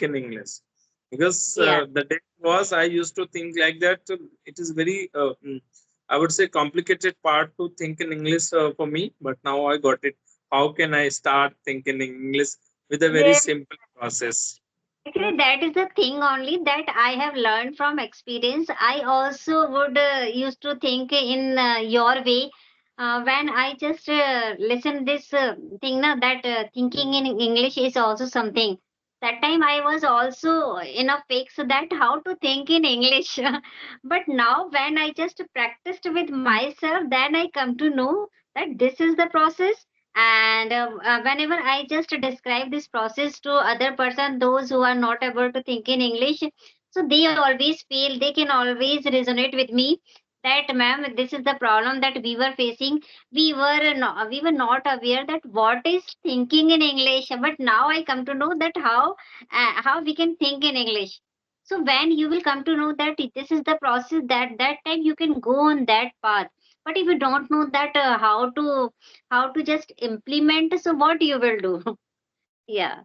in English. Because Yeah. the day was, I used to think like that. It is very, I would say, complicated part to think in English for me. But now I got it. How can I start thinking in English with a very There, simple process? actually, that is the thing only that I have learned from experience. I also would used to think in your way. When I just listen this thing now that thinking in English is also something. That time I was also in a fix that how to think in English. But now when I just practiced with myself, then I come to know that this is the process. And whenever I just describe this process to other person, those who are not able to think in English, so they always feel they can always resonate with me that ma'am, this is the problem that we were facing. We were not aware that what is thinking in English, but now I come to know that how we can think in English. So when you will come to know that this is the process, that time you can go on that path. But if you don't know that how to just implement, so what you will do? Yeah.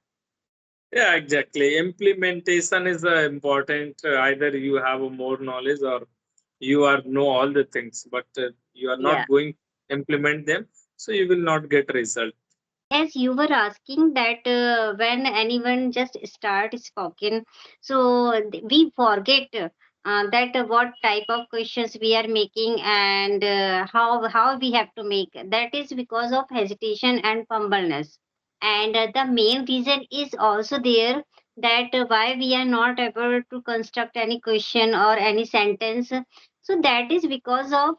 Yeah, exactly. Implementation is important. Either you have a more knowledge or you are know all the things, but you are Yeah. not going to implement them, so you will not get result. As you were asking that when anyone just start speaking, so we forget that what type of questions we are making and how we have to make. That is because of hesitation and fumbleness. And the main reason is also there that why we are not able to construct any question or any sentence. So that is because of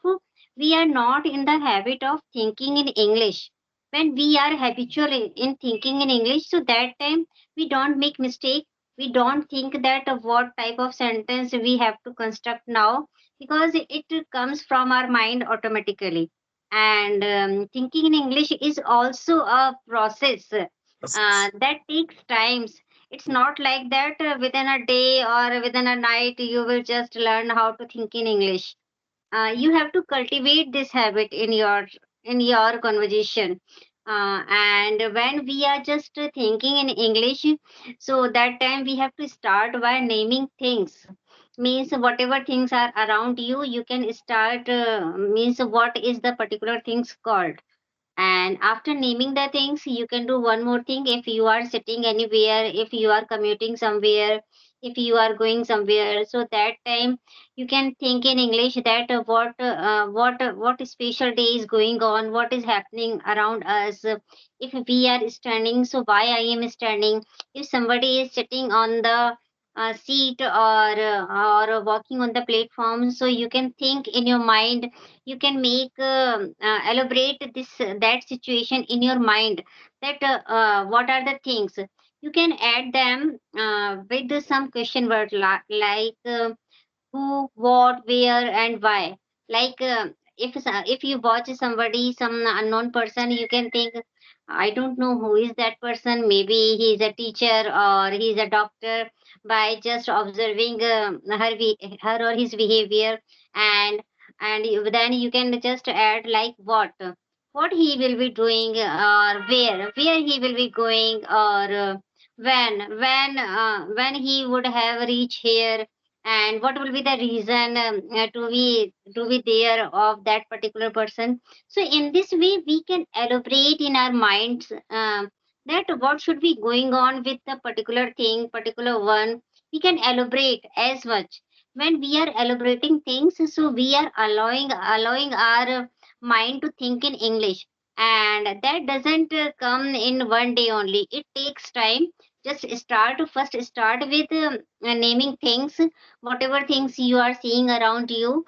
we are not in the habit of thinking in English. When we are habitual in thinking in English, so that time we don't make mistake. We don't think that what type of sentence we have to construct now, because it comes from our mind automatically. And thinking in English is also a process that takes times. It's not like that within a day or within a night you will just learn how to think in English. You have to cultivate this habit in your conversation. And when we are just thinking in English, so that time we have to start by naming things. Means whatever things are around you, you can start means what is the particular things called. And after naming the things, you can do one more thing. If you are sitting anywhere, if you are commuting somewhere, if you are going somewhere, so that time you can think in English that what special day is going on, what is happening around us. If we are standing, so why I am standing. If somebody is sitting on the seat or walking on the platform, so you can think in your mind. You can make elaborate this that situation in your mind, that what are the things. You can add them with some question word like who, what, where, and why. Like if you watch somebody, some unknown person, you can think, I don't know who is that person. Maybe he is a teacher or he is a doctor. By just observing her or his behavior, and then you can just add like what he will be doing, or where he will be going, or when he would have reached here, and what will be the reason to be there of that particular person. So in this way we can elaborate in our minds that what should be going on with the particular thing, particular one. We can elaborate as much. When we are elaborating things, so we are allowing our mind to think in English. And that doesn't come in one day only. It takes time. Just start with naming things. Whatever things you are seeing around you,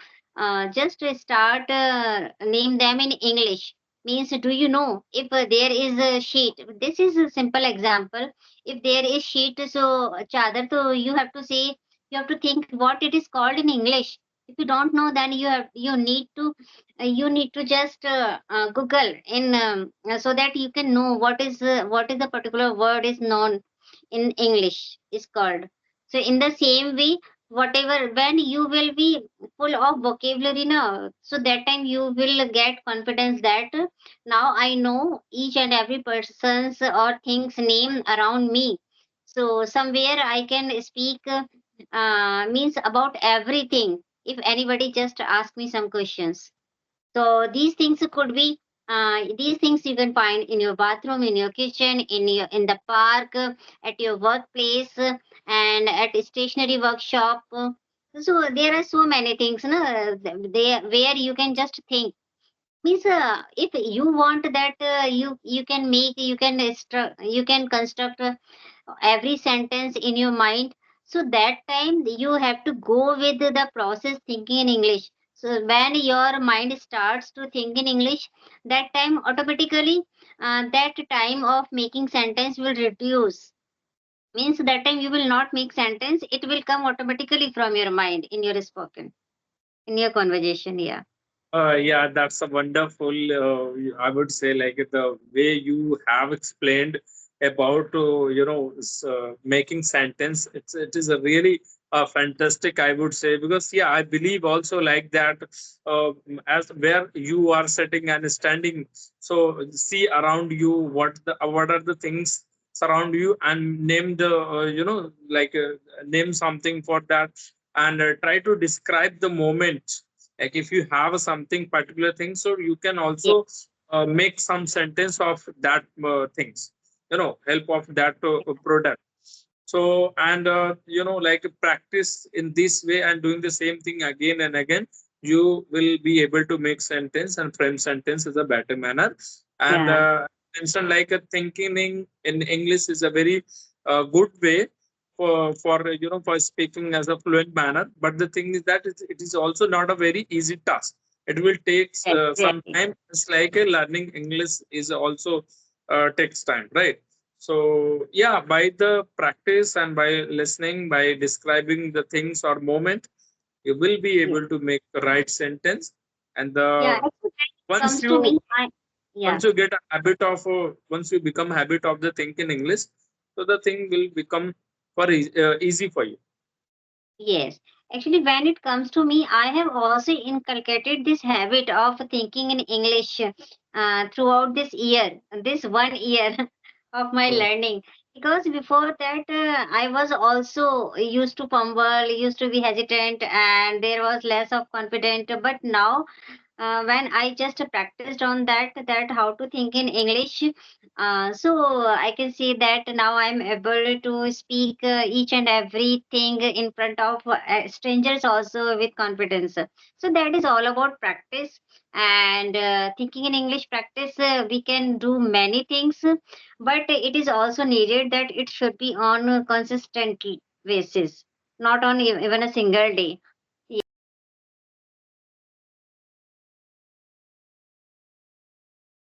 just start name them in English. Means, do you know if there is a sheet? This is a simple example. If there is sheet, so chadar, so you have to think what it is called in English. If you don't know, then you need to just Google in so that you can know what is the particular word is known in English is called. So in the same way, whatever when you will be full of vocabulary now, so that time you will get confidence that now I know each and every person's or thing's name around me. So somewhere I can speak means about everything. If anybody just ask me some questions, so these things could be these things you can find in your bathroom, in your kitchen, in the park, at your workplace, and at a stationery workshop. So there are so many things, no, there where you can just think. Means if you want that, you can make, you can construct every sentence in your mind. So that time you have to go with the process thinking in English. So when your mind starts to think in English, that time automatically that time of making sentence will reduce. Means that time you will not make sentence, it will come automatically from your mind in your spoken, in your conversation. Yeah. Yeah, that's a wonderful. I would say, like the way you have explained about making sentence. It is a really fantastic. I would say, because yeah, I believe also like that. Uh, as where you are sitting and standing, so see around you what are the things surround you, and name the name something for that, and try to describe the moment. Like if you have something particular thing, so you can Yeah. also make some sentence of that things, help of that product. So, and like practice in this way and doing the same thing again and again, you will be able to make sentence and frame sentence is a better manner. And Yeah. mention like a thinking in English is a very good way for speaking as a fluent manner. But the thing is that it is also not a very easy task. It will take some Exactly. time. It's like learning English is also takes time, right? So yeah, by the practice and by listening, by describing the things or moment, you will be Yeah. able to make the right sentence. And Yeah. the Actually, when it once comes to me, you yeah. once you get a habit of once you become habit of the think in English, so the thing will become easy for you. Yes, actually, when it comes to me, I have also inculcated this habit of thinking in English throughout this year, this 1 year of my Oh, learning. Because before that, I was also used to fumble, used to be hesitant, and there was less of confidence. But now when I just practiced on that how to think in English, so I can see that now I'm able to speak each and everything in front of strangers also with confidence. So that is all about practice, and thinking in English practice. We can do many things, but it is also needed that it should be on a consistent basis, not on even a single day.